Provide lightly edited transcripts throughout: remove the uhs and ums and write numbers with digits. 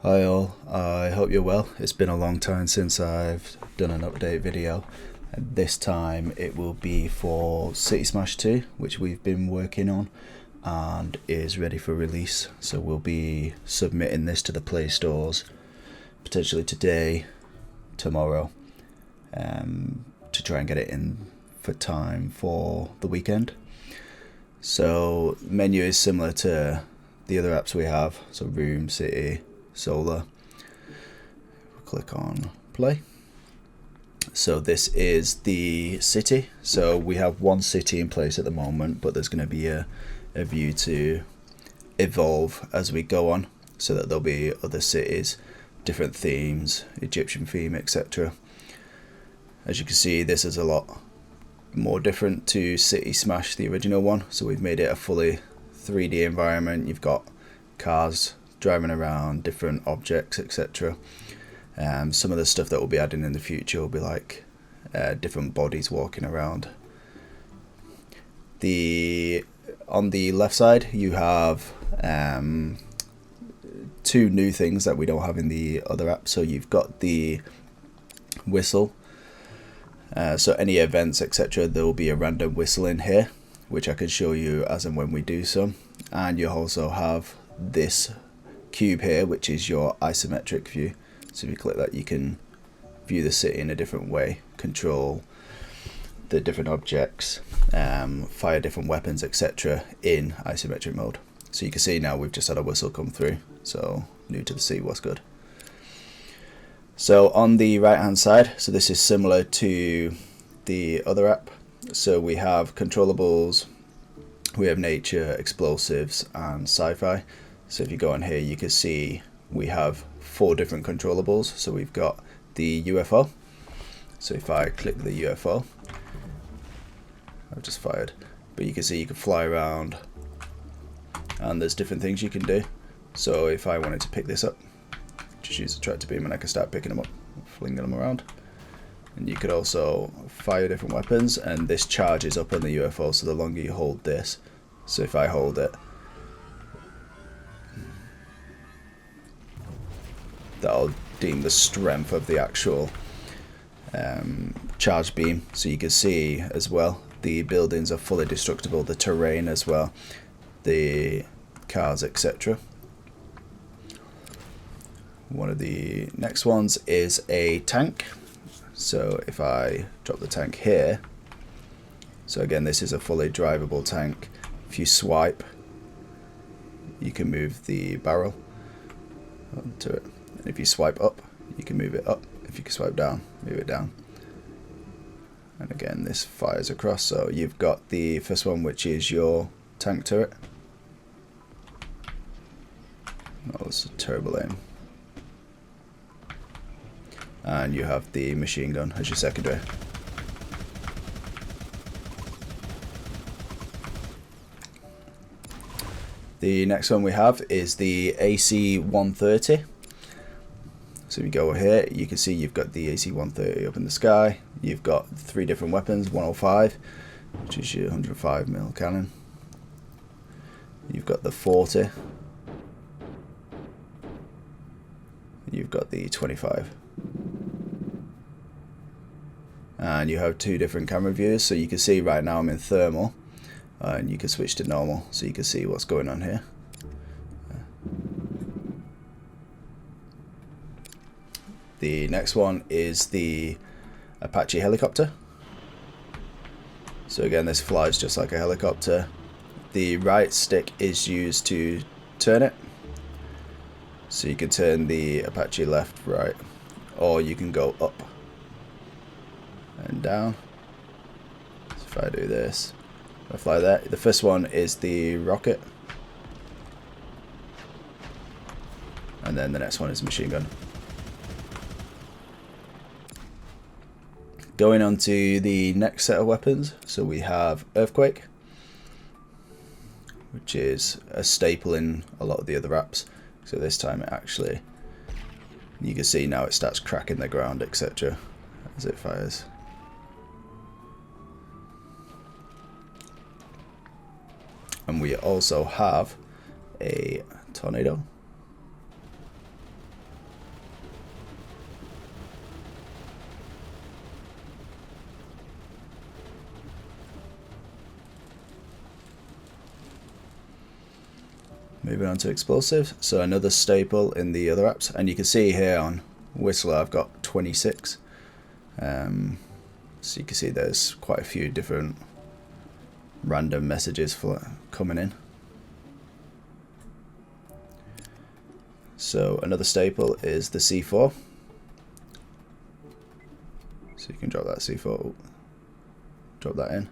Hi all, I hope you're well. It's been a long time since I've done an update video, and this time it will be for City Smash 2, which we've been working on and is ready for release. So we'll be submitting this to the Play Stores potentially today, tomorrow, to try and get it in for time for the weekend. So the menu is similar to the other apps we have, so Room, City, Solar. Click on play. So this is the city. So we have one city in place at the moment, but there's going to be a view to evolve as we go on, so that there'll be other cities, different themes, Egyptian theme, etc. As you can see, this is a lot more different to City Smash, the original one. So we've made it a fully 3D environment. You've got cars driving around, different objects, etc. Some of the stuff that we'll be adding in the future will be like different bodies walking around. On the left side you have two new things that we don't have in the other app. So you've got the whistle. So any events, etc., there will be a random whistle in here, which I can show you as and when we do some. And you also have this cube here, which is your isometric view. So if you click that, you can view the city in a different way, control the different objects, fire different weapons, etc. in isometric mode. So you can see now we've just had a whistle come through. So new to the sea, what's good. So on the right hand side, so this is similar to the other app. So we have controllables, we have nature, explosives, and sci-fi. So if you go on here, you can see we have 4 different controllables. So we've got the UFO. So if I click the UFO, I've just fired, but you can see you can fly around, and there's different things you can do. So if I wanted to pick this up, just use the tractor beam and I can start picking them up, flinging them around. And you could also fire different weapons, and this charges up on the UFO, so the longer you hold this, so if I hold it, that'll deem the strength of the actual charge beam. So you can see as well, the buildings are fully destructible, the terrain as well, the cars, etc. One of the next ones is a tank. So if I drop the tank here, so again this is a fully drivable tank. If you swipe, you can move the barrel onto it. And if you swipe up, you can move it up. If you can swipe down, move it down. And again, this fires across. So you've got the first one, which is your tank turret. Oh, it's a turbo aim. And you have the machine gun as your secondary. The next one we have is the AC-130. So if you go here, you can see you've got the AC-130 up in the sky. You've got 3 different weapons, 105, which is your 105mm cannon. You've got the 40. You've got the 25. And you have 2 different camera views. So you can see right now I'm in thermal, and you can switch to normal so you can see what's going on here. The next one is the Apache helicopter. So again, this flies just like a helicopter. The right stick is used to turn it. So you can turn the Apache left, right, or you can go up and down. So if I do this, I fly there. The first one is the rocket, and then the next one is machine gun. Going on to the next set of weapons, so we have Earthquake, which is a staple in a lot of the other apps. So this time it actually, you can see now it starts cracking the ground, etc. as it fires. And we also have a tornado. Moving on to explosive, so another staple in the other apps, and you can see here on Whistler I've got 26. So you can see there's quite a few different random messages coming in. So another staple is the C4. So you can drop that C4, drop that in.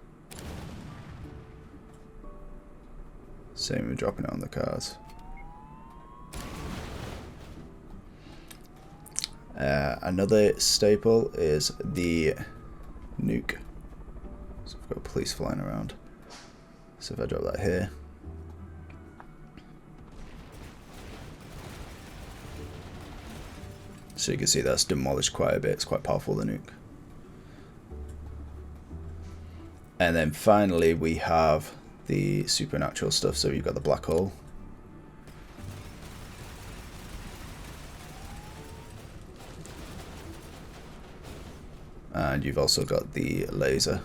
Same with dropping it on the cars. Another staple is the nuke. So I've got police flying around. So if I drop that here, so you can see that's demolished quite a bit. It's quite powerful, the nuke. And then finally we have the supernatural stuff. So you've got the black hole. And you've also got the laser.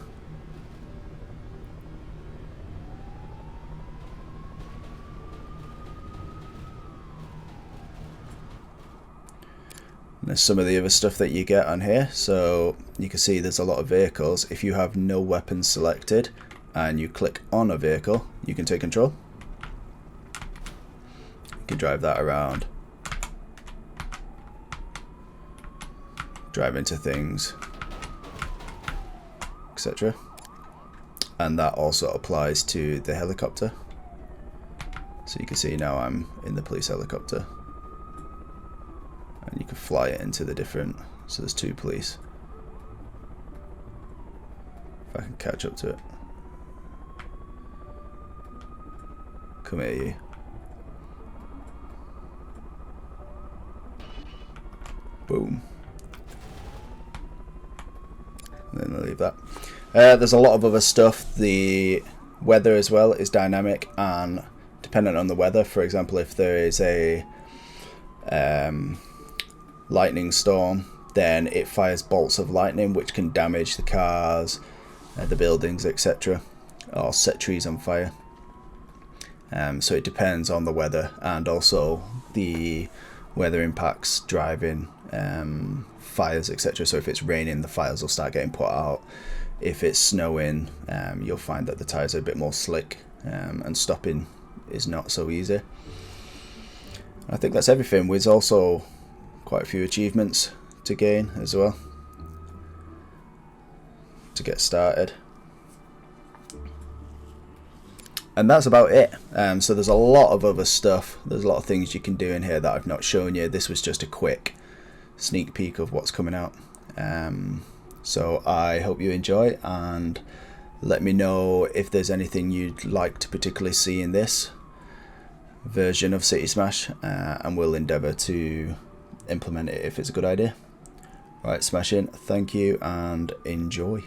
And there's some of the other stuff that you get on here. So you can see there's a lot of vehicles. If you have no weapons selected and you click on a vehicle, you can take control. You can drive that around, drive into things, etc. And that also applies to the helicopter. So you can see now I'm in the police helicopter, and you can fly it into the different, so there's 2 police. If I can catch up to it. Come here, you. Boom. And then I'll leave that. There's a lot of other stuff. The weather as well is dynamic, and dependent on the weather, for example, if there is a lightning storm, then it fires bolts of lightning which can damage the cars, the buildings, etc., or set trees on fire. So it depends on the weather, and also the weather impacts driving, fires, etc. So if it's raining, the fires will start getting put out. If it's snowing, you'll find that the tires are a bit more slick, and stopping is not so easy. I think that's everything. There's also quite a few achievements to gain as well to get started. And that's about it. So there's a lot of other stuff. There's a lot of things you can do in here that I've not shown you. This was just a quick sneak peek of what's coming out. So I hope you enjoy, and let me know if there's anything you'd like to particularly see in this version of City Smash, and we'll endeavour to implement it if it's a good idea. Right, smash in, thank you, and enjoy.